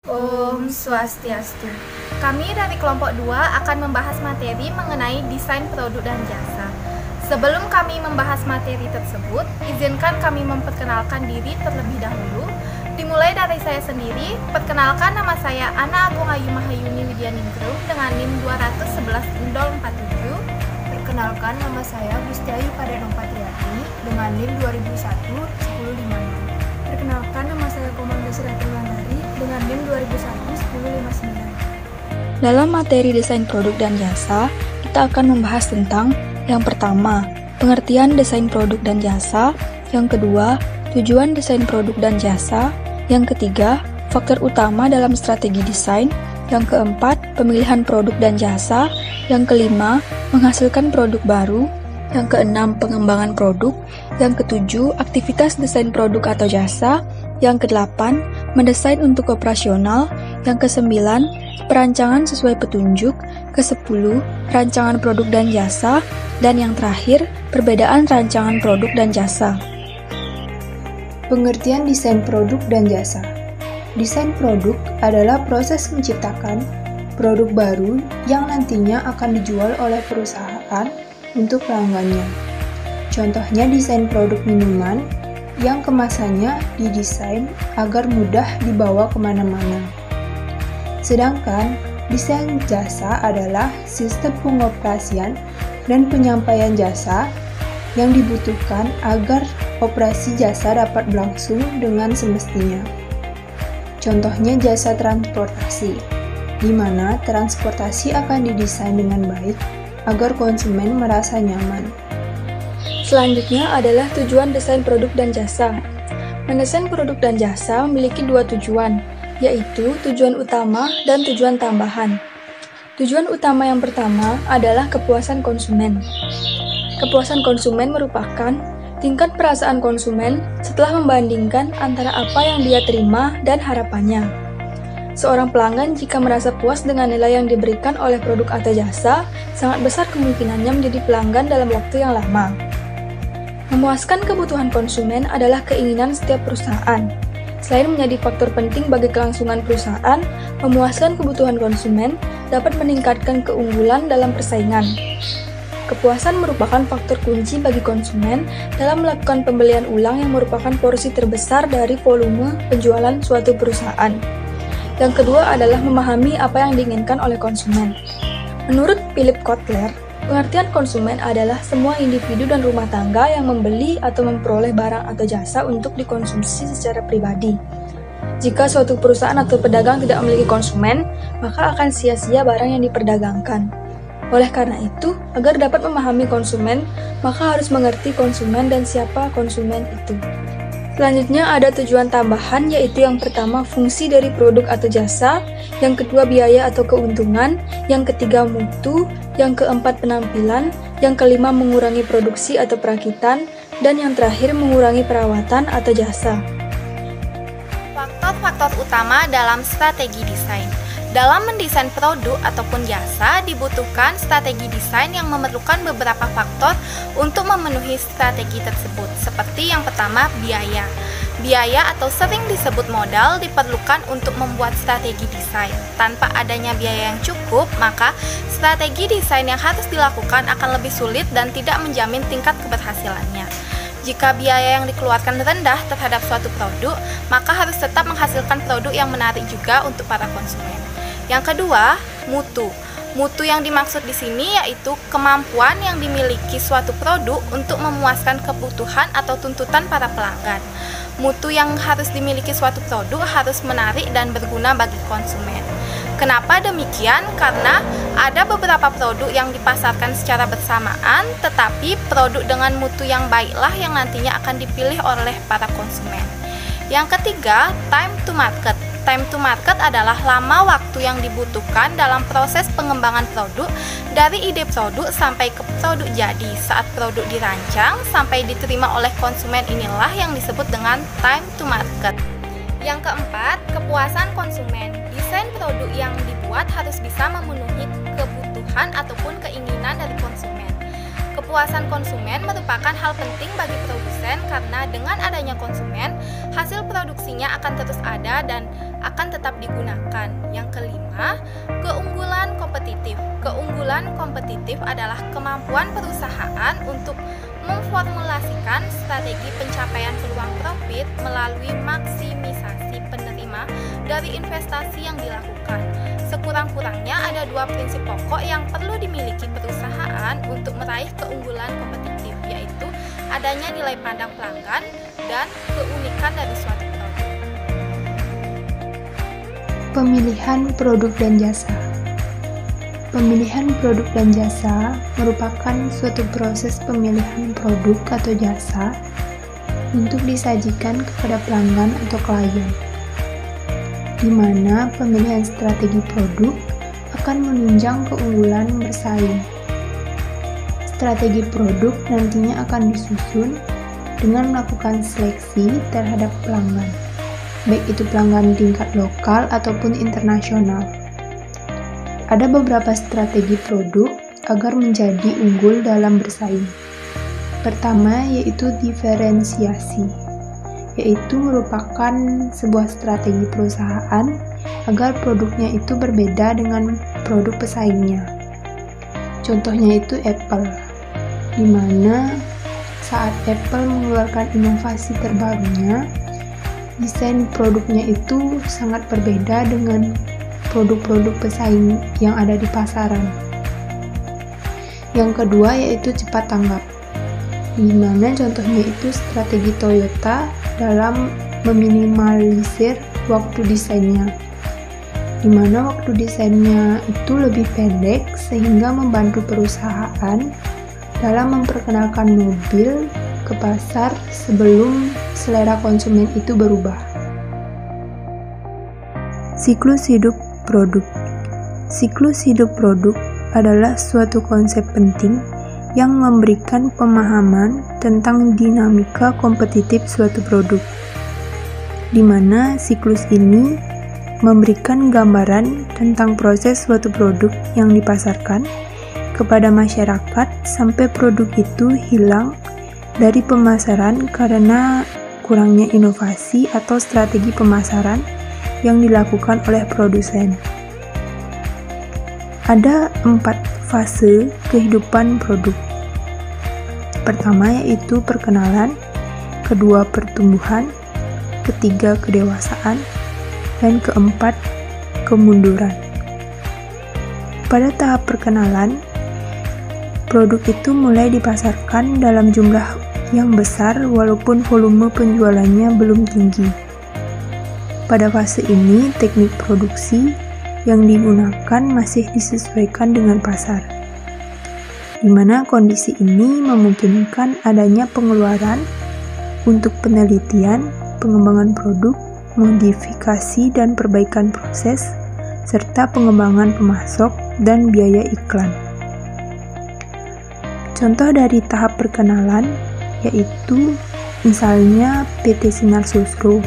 Om Swastiastu. Kami dari kelompok 2 akan membahas materi mengenai desain produk dan jasa. Sebelum kami membahas materi tersebut, izinkan kami memperkenalkan diri terlebih dahulu. Dimulai dari saya sendiri, perkenalkan nama saya Ana Agung Ayu Mahayuni Widyaningrum dengan NIM 211 Indol 47. Perkenalkan, nama saya Gusti Ayu Padenopatiati dengan NIM 2001 1056. Perkenalkan, nama saya Komanda Siratul Landari dengan NIM 2001 1059. Dalam materi desain produk dan jasa, kita akan membahas tentang yang pertama, pengertian desain produk dan jasa, yang kedua, tujuan desain produk dan jasa, yang ketiga, faktor utama dalam strategi desain, yang keempat, pemilihan produk dan jasa, yang kelima, menghasilkan produk baru, yang keenam, pengembangan produk, yang ketujuh, aktivitas desain produk atau jasa, yang kedelapan, mendesain untuk operasional, yang kesembilan, perancangan sesuai petunjuk, ke-10, rancangan produk dan jasa, dan yang terakhir, perbedaan rancangan produk dan jasa. Pengertian desain produk dan jasa. Desain produk adalah proses menciptakan produk baru yang nantinya akan dijual oleh perusahaan untuk pelanggannya. Contohnya desain produk minuman yang kemasannya didesain agar mudah dibawa kemana-mana. Sedangkan desain jasa adalah sistem pengoperasian dan penyampaian jasa yang dibutuhkan agar operasi jasa dapat berlangsung dengan semestinya. Contohnya jasa transportasi, di mana transportasi akan didesain dengan baik agar konsumen merasa nyaman. Selanjutnya adalah tujuan desain produk dan jasa. Mendesain produk dan jasa memiliki dua tujuan, yaitu tujuan utama dan tujuan tambahan. Tujuan utama yang pertama adalah kepuasan konsumen. Kepuasan konsumen merupakan tingkat perasaan konsumen setelah membandingkan antara apa yang dia terima dan harapannya. Seorang pelanggan jika merasa puas dengan nilai yang diberikan oleh produk atau jasa, sangat besar kemungkinannya menjadi pelanggan dalam waktu yang lama. Memuaskan kebutuhan konsumen adalah keinginan setiap perusahaan. Selain menjadi faktor penting bagi kelangsungan perusahaan, memuaskan kebutuhan konsumen dapat meningkatkan keunggulan dalam persaingan. Kepuasan merupakan faktor kunci bagi konsumen dalam melakukan pembelian ulang yang merupakan porsi terbesar dari volume penjualan suatu perusahaan. Yang kedua adalah memahami apa yang diinginkan oleh konsumen. Menurut Philip Kotler, pengertian konsumen adalah semua individu dan rumah tangga yang membeli atau memperoleh barang atau jasa untuk dikonsumsi secara pribadi. Jika suatu perusahaan atau pedagang tidak memiliki konsumen, maka akan sia-sia barang yang diperdagangkan. Oleh karena itu, agar dapat memahami konsumen, maka harus mengerti konsumen dan siapa konsumen itu. Selanjutnya ada tujuan tambahan, yaitu yang pertama fungsi dari produk atau jasa, yang kedua biaya atau keuntungan, yang ketiga mutu, yang keempat penampilan, yang kelima mengurangi produksi atau perakitan, dan yang terakhir mengurangi perawatan atau jasa. Faktor-faktor utama dalam strategi desain. Dalam mendesain produk ataupun jasa, dibutuhkan strategi desain yang memerlukan beberapa faktor untuk memenuhi strategi tersebut. Seperti yang pertama, biaya. Biaya atau sering disebut modal diperlukan untuk membuat strategi desain. Tanpa adanya biaya yang cukup, maka strategi desain yang harus dilakukan akan lebih sulit dan tidak menjamin tingkat keberhasilannya. Jika biaya yang dikeluarkan rendah terhadap suatu produk, maka harus tetap menghasilkan produk yang menarik juga untuk para konsumen. Yang kedua, mutu. Mutu yang dimaksud di sini yaitu kemampuan yang dimiliki suatu produk untuk memuaskan kebutuhan atau tuntutan para pelanggan. Mutu yang harus dimiliki suatu produk harus menarik dan berguna bagi konsumen. Kenapa demikian? Karena ada beberapa produk yang dipasarkan secara bersamaan, tetapi produk dengan mutu yang baiklah yang nantinya akan dipilih oleh para konsumen. Yang ketiga, time to market. Time to market adalah lama waktu yang dibutuhkan dalam proses pengembangan produk dari ide produk sampai ke produk jadi. Saat produk dirancang sampai diterima oleh konsumen, inilah yang disebut dengan time to market. Yang keempat, kepuasan konsumen. Desain produk yang dibuat harus bisa memenuhi kebutuhan ataupun keinginan dari konsumen. Kepuasan konsumen merupakan hal penting bagi produsen karena dengan adanya konsumen, hasil produksinya akan terus ada dan akan tetap digunakan. Yang kelima, keunggulan kompetitif. Keunggulan kompetitif adalah kemampuan perusahaan untuk memformulasikan strategi pencapaian peluang profit melalui maksimisasi penerima dari investasi yang dilakukan. Sekurang-kurangnya ada 2 prinsip pokok yang perlu dimiliki perusahaan untuk meraih keunggulan kompetitif, yaitu adanya nilai pandang pelanggan dan keunikan dari suatu produk. Pemilihan produk dan jasa. Pemilihan produk dan jasa merupakan suatu proses pemilihan produk atau jasa untuk disajikan kepada pelanggan atau klien, di mana pemilihan strategi produk akan menunjang keunggulan bersaing. Strategi produk nantinya akan disusun dengan melakukan seleksi terhadap pelanggan, baik itu pelanggan tingkat lokal ataupun internasional. Ada beberapa strategi produk agar menjadi unggul dalam bersaing. Pertama yaitu diferensiasi, yaitu merupakan sebuah strategi perusahaan agar produknya itu berbeda dengan produk pesaingnya. Contohnya itu Apple, di mana saat Apple mengeluarkan inovasi terbarunya, desain produknya itu sangat berbeda dengan produk-produk pesaing yang ada di pasaran. Yang kedua yaitu cepat tanggap, di mana contohnya itu strategi Toyota dalam meminimalisir waktu desainnya, di mana waktu desainnya itu lebih pendek sehingga membantu perusahaan dalam memperkenalkan mobil ke pasar sebelum selera konsumen itu berubah. Siklus hidup produk. Siklus hidup produk adalah suatu konsep penting yang memberikan pemahaman tentang dinamika kompetitif suatu produk, di mana siklus ini memberikan gambaran tentang proses suatu produk yang dipasarkan kepada masyarakat sampai produk itu hilang dari pemasaran karena kurangnya inovasi atau strategi pemasaran yang dilakukan oleh produsen. Ada 4 fase kehidupan produk. Pertama yaitu perkenalan, kedua pertumbuhan, ketiga kedewasaan, dan keempat kemunduran. Pada tahap perkenalan, produk itu mulai dipasarkan dalam jumlah yang besar walaupun volume penjualannya belum tinggi. Pada fase ini, teknik produksi yang digunakan masih disesuaikan dengan pasar, di mana kondisi ini memungkinkan adanya pengeluaran untuk penelitian, pengembangan produk, modifikasi dan perbaikan proses, serta pengembangan pemasok dan biaya iklan. Contoh dari tahap perkenalan yaitu misalnya PT Sinar Sosro.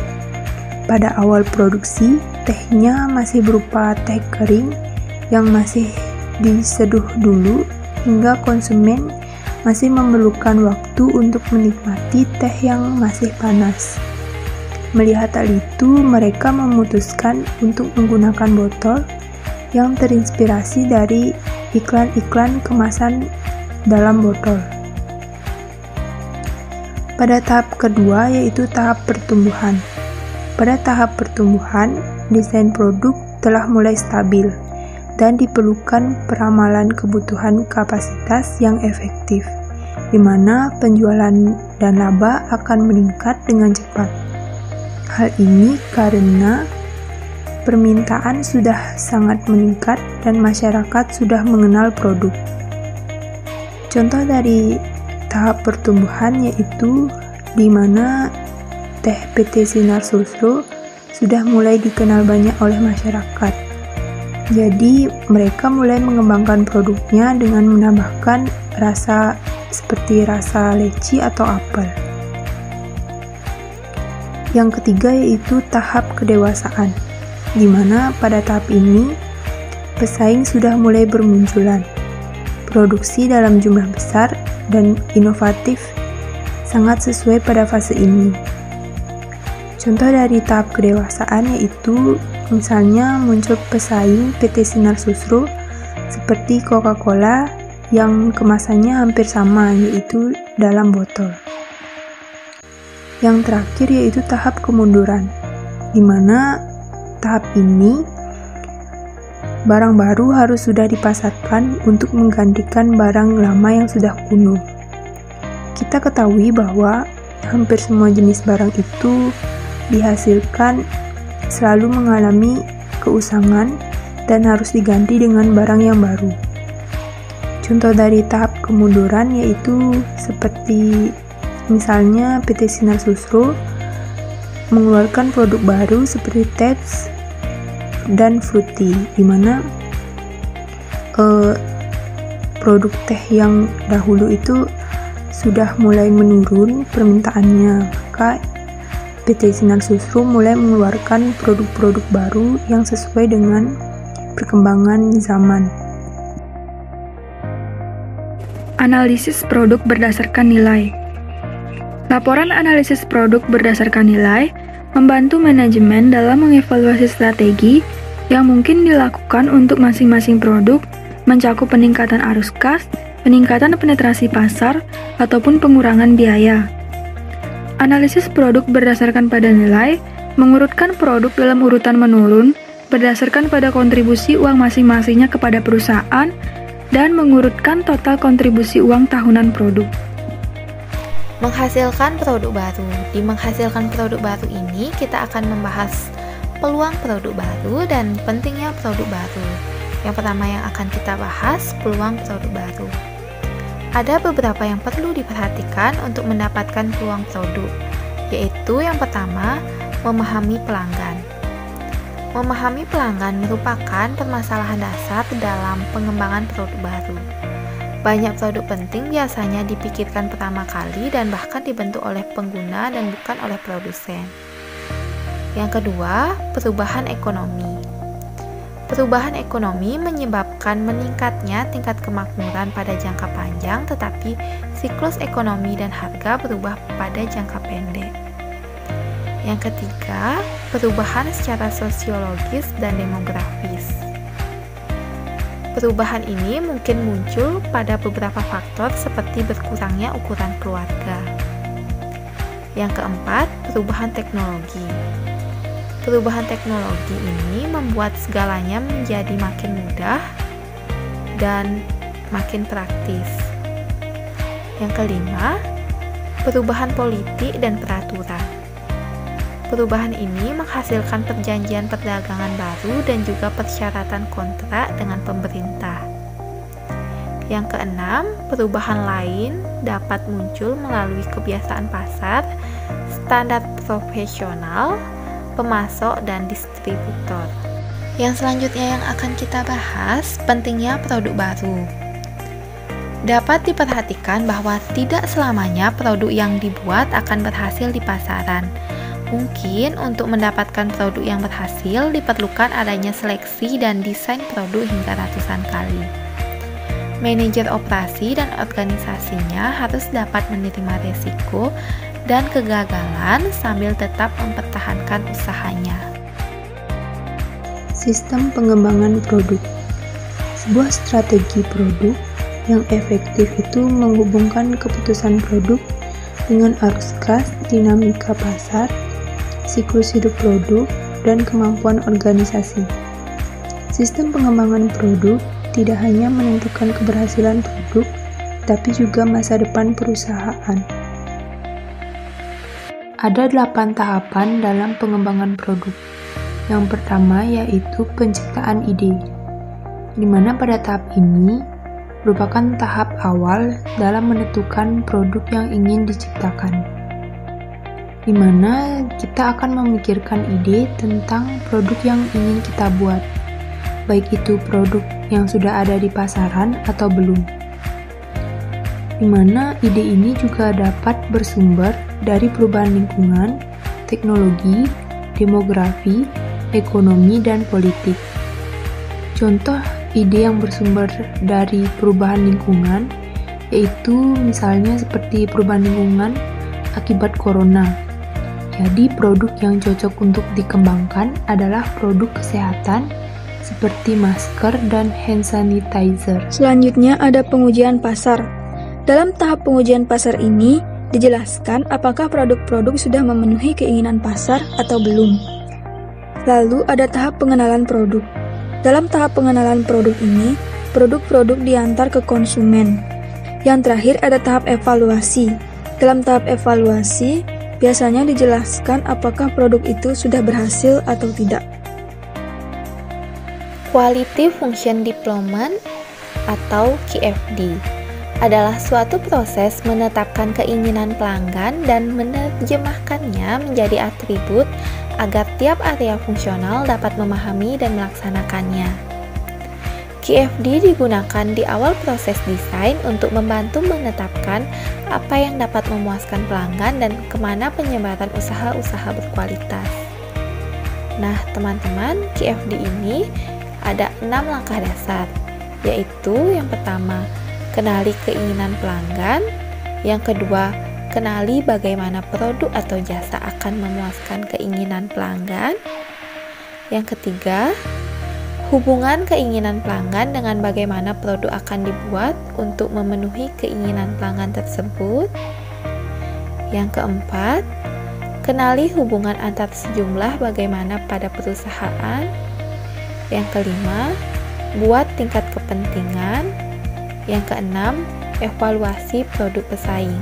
Pada awal produksi, tehnya masih berupa teh kering yang masih diseduh dulu hingga konsumen masih memerlukan waktu untuk menikmati teh yang masih panas. Melihat hal itu, mereka memutuskan untuk menggunakan botol yang terinspirasi dari iklan-iklan kemasan dalam botol. Pada tahap kedua yaitu tahap pertumbuhan. Pada tahap pertumbuhan, desain produk telah mulai stabil dan diperlukan peramalan kebutuhan kapasitas yang efektif, di mana penjualan dan laba akan meningkat dengan cepat. Hal ini karena permintaan sudah sangat meningkat dan masyarakat sudah mengenal produk. Contoh dari tahap pertumbuhan yaitu di mana teh PT Sinar Sosro sudah mulai dikenal banyak oleh masyarakat. Jadi mereka mulai mengembangkan produknya dengan menambahkan rasa seperti rasa leci atau apel. Yang ketiga yaitu tahap kedewasaan, di mana pada tahap ini pesaing sudah mulai bermunculan. Produksi dalam jumlah besar dan inovatif sangat sesuai pada fase ini. Contoh dari tahap kedewasaan yaitu misalnya muncul pesaing PT Sinar Susro seperti Coca-Cola yang kemasannya hampir sama yaitu dalam botol. Yang terakhir yaitu tahap kemunduran, di mana tahap ini barang baru harus sudah dipasarkan untuk menggantikan barang lama yang sudah kuno. Kita ketahui bahwa hampir semua jenis barang itu dihasilkan selalu mengalami keusangan dan harus diganti dengan barang yang baru. Contoh dari tahap kemunduran yaitu seperti misalnya PT Sinar Susro mengeluarkan produk baru seperti Tabs dan Fruity, di mana produk teh yang dahulu itu sudah mulai menurun permintaannya, maka PT Sinar Susro mulai mengeluarkan produk-produk baru yang sesuai dengan perkembangan zaman. Analisis produk berdasarkan nilai. Laporan analisis produk berdasarkan nilai membantu manajemen dalam mengevaluasi strategi yang mungkin dilakukan untuk masing-masing produk, mencakup peningkatan arus kas, peningkatan penetrasi pasar, ataupun pengurangan biaya. Analisis produk berdasarkan pada nilai mengurutkan produk dalam urutan menurun berdasarkan pada kontribusi uang masing-masingnya kepada perusahaan dan mengurutkan total kontribusi uang tahunan produk. Menghasilkan produk baru. Di menghasilkan produk baru ini kita akan membahas peluang produk baru dan pentingnya produk baru. Yang pertama yang akan kita bahas, peluang produk baru. Ada beberapa yang perlu diperhatikan untuk mendapatkan peluang produk, yaitu yang pertama, memahami pelanggan. Memahami pelanggan merupakan permasalahan dasar dalam pengembangan produk baru. Banyak produk penting biasanya dipikirkan pertama kali dan bahkan dibentuk oleh pengguna dan bukan oleh produsen. Yang kedua, perubahan ekonomi. Perubahan ekonomi menyebabkan meningkatnya tingkat kemakmuran pada jangka panjang, tetapi siklus ekonomi dan harga berubah pada jangka pendek. Yang ketiga, perubahan secara sosiologis dan demografis. Perubahan ini mungkin muncul pada beberapa faktor seperti berkurangnya ukuran keluarga. Yang keempat, perubahan teknologi. Perubahan teknologi ini membuat segalanya menjadi makin mudah dan makin praktis. Yang kelima, perubahan politik dan peraturan. Perubahan ini menghasilkan perjanjian perdagangan baru dan juga persyaratan kontrak dengan pemerintah. Yang keenam, perubahan lain dapat muncul melalui kebiasaan pasar, standar profesional, pemasok, dan distributor. Yang selanjutnya yang akan kita bahas, pentingnya produk baru. Dapat diperhatikan bahwa tidak selamanya produk yang dibuat akan berhasil di pasaran. Mungkin untuk mendapatkan produk yang berhasil diperlukan adanya seleksi dan desain produk hingga ratusan kali. Manajer operasi dan organisasinya harus dapat menerima risiko dan kegagalan sambil tetap mempertahankan usahanya. Sistem pengembangan produk. Sebuah strategi produk yang efektif itu menghubungkan keputusan produk dengan arus kas, dinamika pasar, siklus hidup produk, dan kemampuan organisasi. Sistem pengembangan produk tidak hanya menentukan keberhasilan produk, tapi juga masa depan perusahaan. Ada 8 tahapan dalam pengembangan produk. Yang pertama yaitu penciptaan ide, di mana pada tahap ini merupakan tahap awal dalam menentukan produk yang ingin diciptakan, di mana kita akan memikirkan ide tentang produk yang ingin kita buat, baik itu produk yang sudah ada di pasaran atau belum. Di mana ide ini juga dapat bersumber dari perubahan lingkungan, teknologi, demografi, ekonomi, dan politik. Contoh ide yang bersumber dari perubahan lingkungan yaitu misalnya seperti perubahan lingkungan akibat corona, Jadi produk yang cocok untuk dikembangkan adalah produk kesehatan seperti masker dan hand sanitizer. Selanjutnya ada pengujian pasar. Dalam tahap pengujian pasar ini, dijelaskan apakah produk-produk sudah memenuhi keinginan pasar atau belum. Lalu ada tahap pengenalan produk. Dalam tahap pengenalan produk ini, produk-produk diantar ke konsumen. Yang terakhir ada tahap evaluasi. Dalam tahap evaluasi, biasanya dijelaskan apakah produk itu sudah berhasil atau tidak. Quality Function Deployment atau QFD adalah suatu proses menetapkan keinginan pelanggan dan menerjemahkannya menjadi atribut agar tiap area fungsional dapat memahami dan melaksanakannya. QFD digunakan di awal proses desain untuk membantu menetapkan apa yang dapat memuaskan pelanggan dan kemana penyebaran usaha-usaha berkualitas. Nah, teman-teman, QFD ini ada 6 langkah dasar, yaitu yang pertama, kenali keinginan pelanggan. Yang kedua, kenali bagaimana produk atau jasa akan memuaskan keinginan pelanggan. Yang ketiga, hubungan keinginan pelanggan dengan bagaimana produk akan dibuat untuk memenuhi keinginan pelanggan tersebut. Yang keempat, kenali hubungan antar sejumlah bagaimana pada perusahaan. Yang kelima, buat tingkat kepentingan. Yang keenam, evaluasi produk pesaing.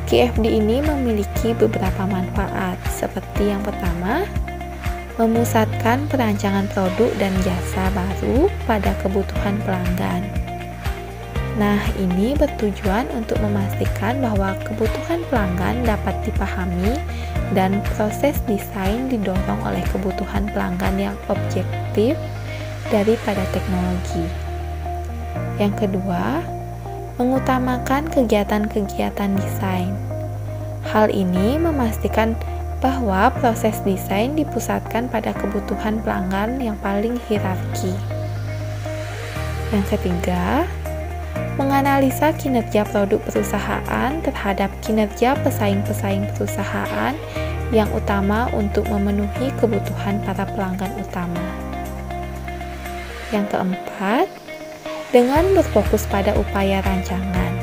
QFD ini memiliki beberapa manfaat, seperti yang pertama, memusatkan perancangan produk dan jasa baru pada kebutuhan pelanggan. Nah, ini bertujuan untuk memastikan bahwa kebutuhan pelanggan dapat dipahami dan proses desain didorong oleh kebutuhan pelanggan yang objektif daripada teknologi. Yang kedua, mengutamakan kegiatan-kegiatan desain. Hal ini memastikan bahwa proses desain dipusatkan pada kebutuhan pelanggan yang paling hierarki. Yang ketiga, menganalisa kinerja produk perusahaan terhadap kinerja pesaing-pesaing perusahaan yang utama untuk memenuhi kebutuhan para pelanggan utama. Yang keempat, dengan berfokus pada upaya rancangan.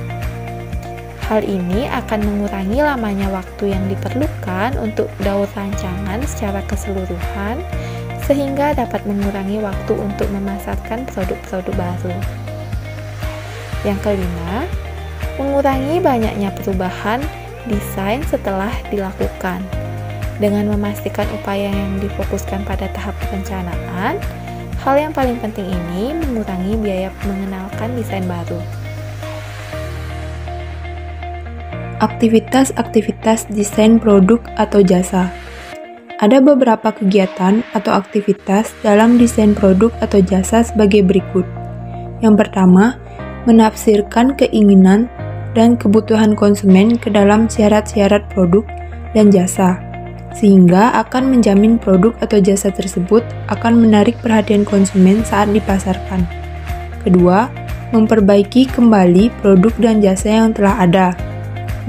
Hal ini akan mengurangi lamanya waktu yang diperlukan untuk daur rancangan secara keseluruhan, sehingga dapat mengurangi waktu untuk memasarkan produk-produk baru. Yang kelima, mengurangi banyaknya perubahan desain setelah dilakukan. Dengan memastikan upaya yang difokuskan pada tahap perencanaan, hal yang paling penting ini mengurangi biaya mengenalkan desain baru. Aktivitas-aktivitas desain produk atau jasa. Ada beberapa kegiatan atau aktivitas dalam desain produk atau jasa sebagai berikut. Yang pertama, menafsirkan keinginan dan kebutuhan konsumen ke dalam syarat-syarat produk dan jasa, sehingga akan menjamin produk atau jasa tersebut akan menarik perhatian konsumen saat dipasarkan. Kedua, memperbaiki kembali produk dan jasa yang telah ada.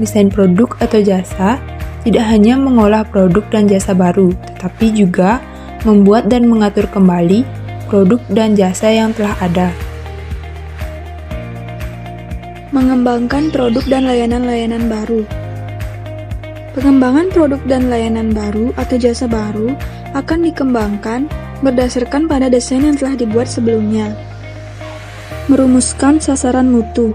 Desain produk atau jasa tidak hanya mengolah produk dan jasa baru, tetapi juga membuat dan mengatur kembali produk dan jasa yang telah ada. Mengembangkan produk dan layanan-layanan baru. Pengembangan produk dan layanan baru atau jasa baru akan dikembangkan berdasarkan pada desain yang telah dibuat sebelumnya. Merumuskan sasaran mutu.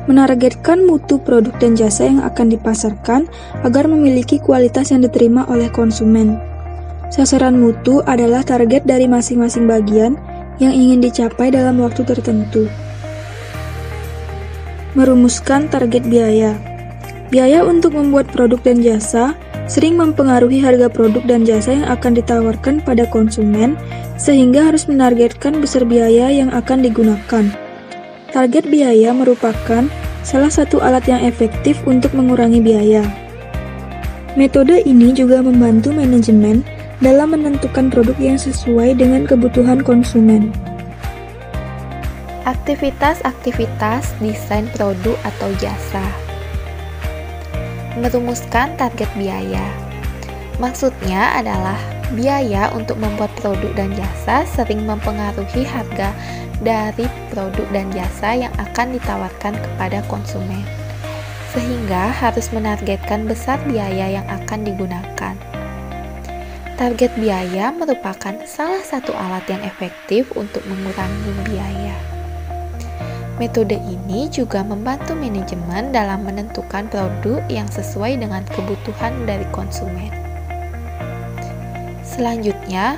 Menargetkan mutu produk dan jasa yang akan dipasarkan agar memiliki kualitas yang diterima oleh konsumen. Sasaran mutu adalah target dari masing-masing bagian yang ingin dicapai dalam waktu tertentu. Merumuskan target biaya. Biaya untuk membuat produk dan jasa sering mempengaruhi harga produk dan jasa yang akan ditawarkan pada konsumen, sehingga harus menargetkan besar biaya yang akan digunakan. Target biaya merupakan salah satu alat yang efektif untuk mengurangi biaya. Metode ini juga membantu manajemen dalam menentukan produk yang sesuai dengan kebutuhan konsumen. Aktivitas-aktivitas desain produk atau jasa. Merumuskan target biaya. Maksudnya adalah biaya untuk membuat produk dan jasa sering mempengaruhi harga dari produk dan jasa yang akan ditawarkan kepada konsumen, sehingga harus menargetkan besar biaya yang akan digunakan. Target biaya merupakan salah satu alat yang efektif untuk mengurangi biaya. Metode ini juga membantu manajemen dalam menentukan produk yang sesuai dengan kebutuhan dari konsumen. Selanjutnya,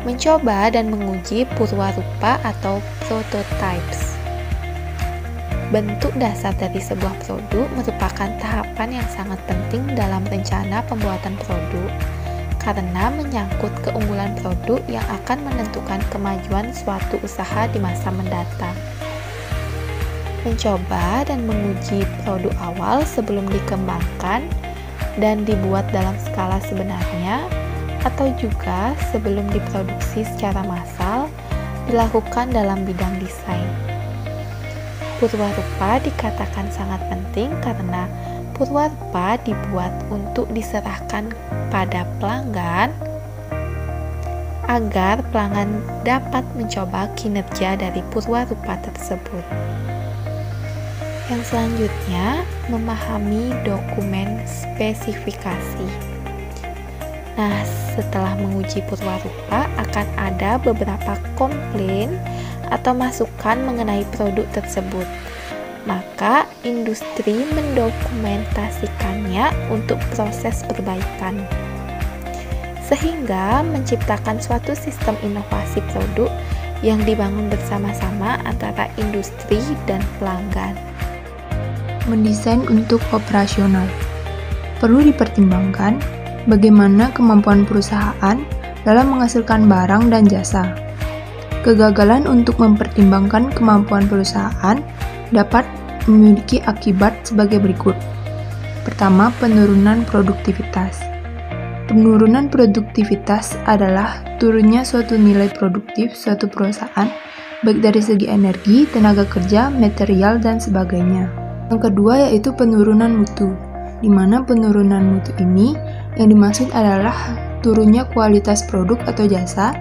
mencoba dan menguji purwarupa atau prototypes. Bentuk dasar dari sebuah produk merupakan tahapan yang sangat penting dalam rencana pembuatan produk karena menyangkut keunggulan produk yang akan menentukan kemajuan suatu usaha di masa mendatang. Mencoba dan menguji produk awal sebelum dikembangkan dan dibuat dalam skala sebenarnya atau juga sebelum diproduksi secara massal dilakukan dalam bidang desain. Purwarupa dikatakan sangat penting karena purwarupa dibuat untuk diserahkan pada pelanggan agar pelanggan dapat mencoba kinerja dari purwarupa tersebut. Yang selanjutnya, memahami dokumen spesifikasi. Nah, setelah menguji purwarupa akan ada beberapa komplain atau masukan mengenai produk tersebut. Maka, industri mendokumentasikannya untuk proses perbaikan, sehingga menciptakan suatu sistem inovasi produk yang dibangun bersama-sama antara industri dan pelanggan. Mendesain untuk operasional. Perlu dipertimbangkan bagaimana kemampuan perusahaan dalam menghasilkan barang dan jasa. Kegagalan untuk mempertimbangkan kemampuan perusahaan dapat memiliki akibat sebagai berikut. Pertama, penurunan produktivitas. Penurunan produktivitas adalah turunnya suatu nilai produktif suatu perusahaan, baik dari segi energi, tenaga kerja, material, dan sebagainya. Yang kedua yaitu penurunan mutu, di mana penurunan mutu ini yang dimaksud adalah turunnya kualitas produk atau jasa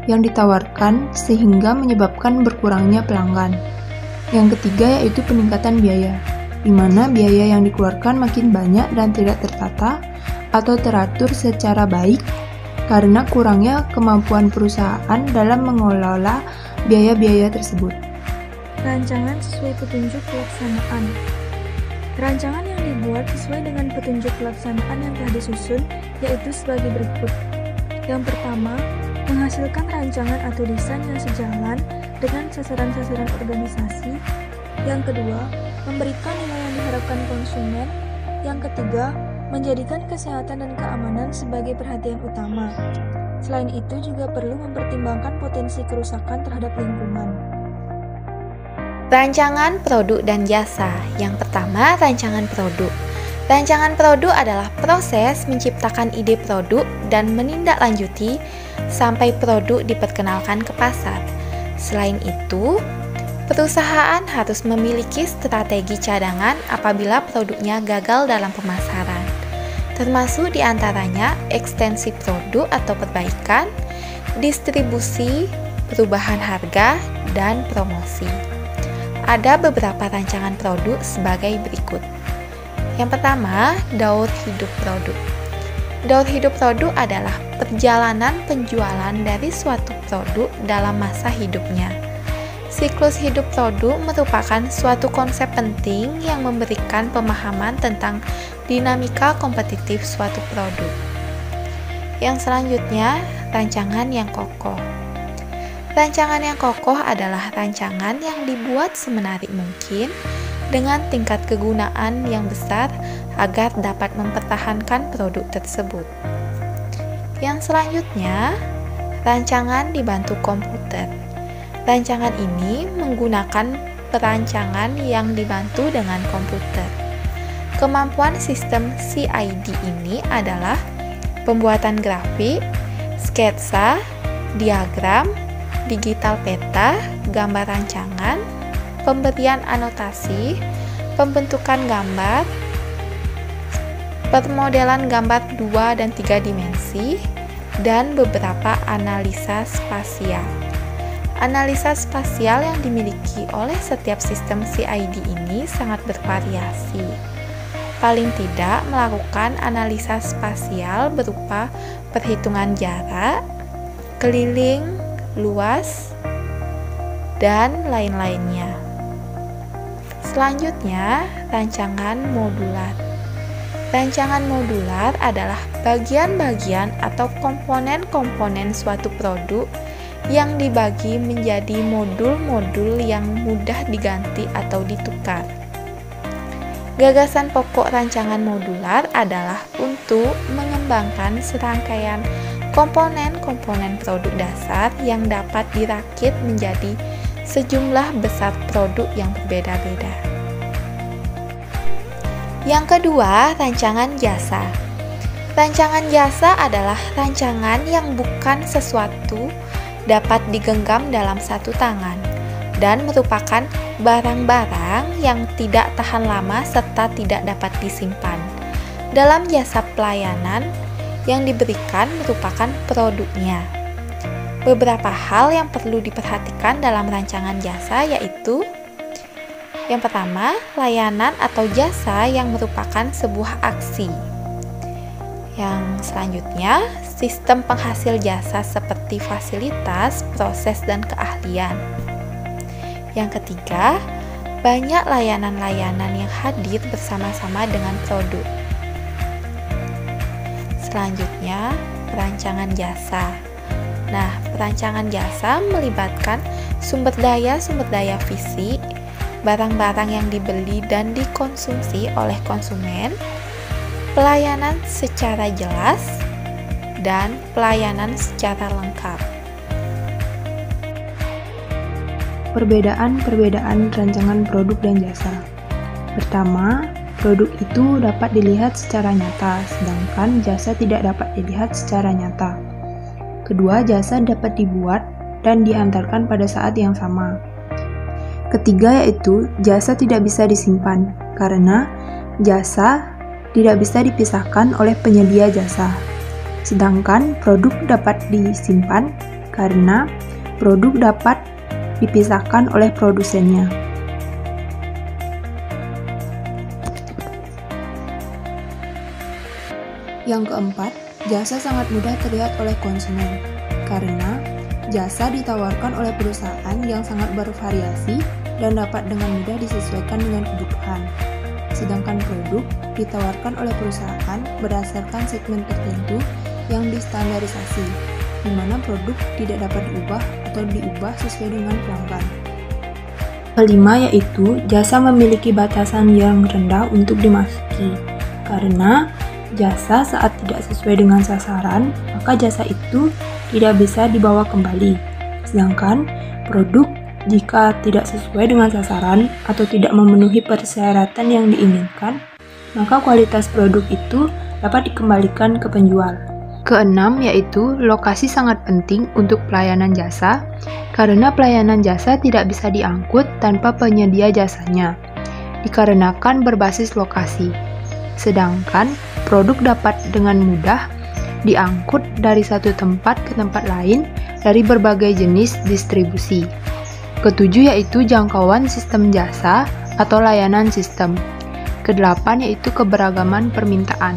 yang ditawarkan sehingga menyebabkan berkurangnya pelanggan. Yang ketiga yaitu peningkatan biaya, di mana biaya yang dikeluarkan makin banyak dan tidak tertata atau teratur secara baik karena kurangnya kemampuan perusahaan dalam mengelola biaya-biaya tersebut. Rancangan sesuai petunjuk pelaksanaan. Rancangan yang dibuat sesuai dengan petunjuk pelaksanaan yang telah disusun yaitu sebagai berikut. Yang pertama, menghasilkan rancangan atau desain yang sejalan dengan sasaran-sasaran organisasi. Yang kedua, memberikan nilai yang diharapkan konsumen. Yang ketiga, menjadikan kesehatan dan keamanan sebagai perhatian utama. Selain itu juga perlu mempertimbangkan potensi kerusakan terhadap lingkungan. Rancangan produk dan jasa. Yang pertama, rancangan produk. Rancangan produk adalah proses menciptakan ide produk dan menindaklanjuti sampai produk diperkenalkan ke pasar. Selain itu, perusahaan harus memiliki strategi cadangan apabila produknya gagal dalam pemasaran, termasuk diantaranya ekstensi produk atau perbaikan, distribusi, perubahan harga, dan promosi. Ada beberapa rancangan produk sebagai berikut. Yang pertama, daur hidup produk. Daur hidup produk adalah perjalanan penjualan dari suatu produk dalam masa hidupnya. Siklus hidup produk merupakan suatu konsep penting yang memberikan pemahaman tentang dinamika kompetitif suatu produk. Yang selanjutnya, rancangan yang kokoh. Rancangan yang kokoh adalah rancangan yang dibuat semenarik mungkin dengan tingkat kegunaan yang besar agar dapat mempertahankan produk tersebut. Yang selanjutnya, rancangan dibantu komputer. Rancangan ini menggunakan perancangan yang dibantu dengan komputer. Kemampuan sistem CID ini adalah pembuatan grafik, sketsa, diagram, digital peta, gambar rancangan, pemberian anotasi, pembentukan gambar, permodelan gambar 2 dan 3 dimensi, dan beberapa analisa spasial. Analisa spasial yang dimiliki oleh setiap sistem CID ini sangat bervariasi. Paling tidak melakukan analisa spasial berupa perhitungan jarak, keliling, luas, dan lain-lainnya. Selanjutnya, rancangan modular. Rancangan modular adalah bagian-bagian atau komponen-komponen suatu produk yang dibagi menjadi modul-modul yang mudah diganti atau ditukar. Gagasan pokok rancangan modular adalah untuk mengembangkan serangkaian komponen-komponen produk dasar yang dapat dirakit menjadi sejumlah besar produk yang berbeda-beda. Yang kedua, rancangan jasa. Rancangan jasa adalah rancangan yang bukan sesuatu dapat digenggam dalam satu tangan dan merupakan barang-barang yang tidak tahan lama serta tidak dapat disimpan. Dalam jasa pelayanan, yang diberikan merupakan produknya. Beberapa hal yang perlu diperhatikan dalam rancangan jasa yaitu: yang pertama, layanan atau jasa yang merupakan sebuah aksi. Yang selanjutnya, sistem penghasil jasa seperti fasilitas, proses, dan keahlian. Yang ketiga, banyak layanan-layanan yang hadir bersama-sama dengan produk. Selanjutnya, perancangan jasa. Nah, perancangan jasa melibatkan sumber daya fisik, barang-barang yang dibeli dan dikonsumsi oleh konsumen, pelayanan secara jelas, dan pelayanan secara lengkap. Perbedaan-perbedaan rancangan produk dan jasa. Pertama, produk itu dapat dilihat secara nyata, sedangkan jasa tidak dapat dilihat secara nyata. Kedua, jasa dapat dibuat dan diantarkan pada saat yang sama. Ketiga yaitu, jasa tidak bisa disimpan, karena jasa tidak bisa dipisahkan oleh penyedia jasa. Sedangkan produk dapat disimpan, karena produk dapat dipisahkan oleh produsennya. Yang keempat, jasa sangat mudah terlihat oleh konsumen, karena jasa ditawarkan oleh perusahaan yang sangat bervariasi dan dapat dengan mudah disesuaikan dengan kebutuhan. Sedangkan produk ditawarkan oleh perusahaan berdasarkan segmen tertentu yang distandarisasi, di mana produk tidak dapat diubah atau diubah sesuai dengan pelanggan. Kelima yaitu, jasa memiliki batasan yang rendah untuk dimasuki, karena jasa saat tidak sesuai dengan sasaran, maka jasa itu tidak bisa dibawa kembali. Sedangkan produk jika tidak sesuai dengan sasaran atau tidak memenuhi persyaratan yang diinginkan, maka kualitas produk itu dapat dikembalikan ke penjual. Keenam yaitu, lokasi sangat penting untuk pelayanan jasa, karena pelayanan jasa tidak bisa diangkut tanpa penyedia jasanya, dikarenakan berbasis lokasi. Sedangkan produk dapat dengan mudah diangkut dari satu tempat ke tempat lain dari berbagai jenis distribusi. Ketujuh yaitu jangkauan sistem jasa atau layanan sistem. Kedelapan yaitu keberagaman permintaan.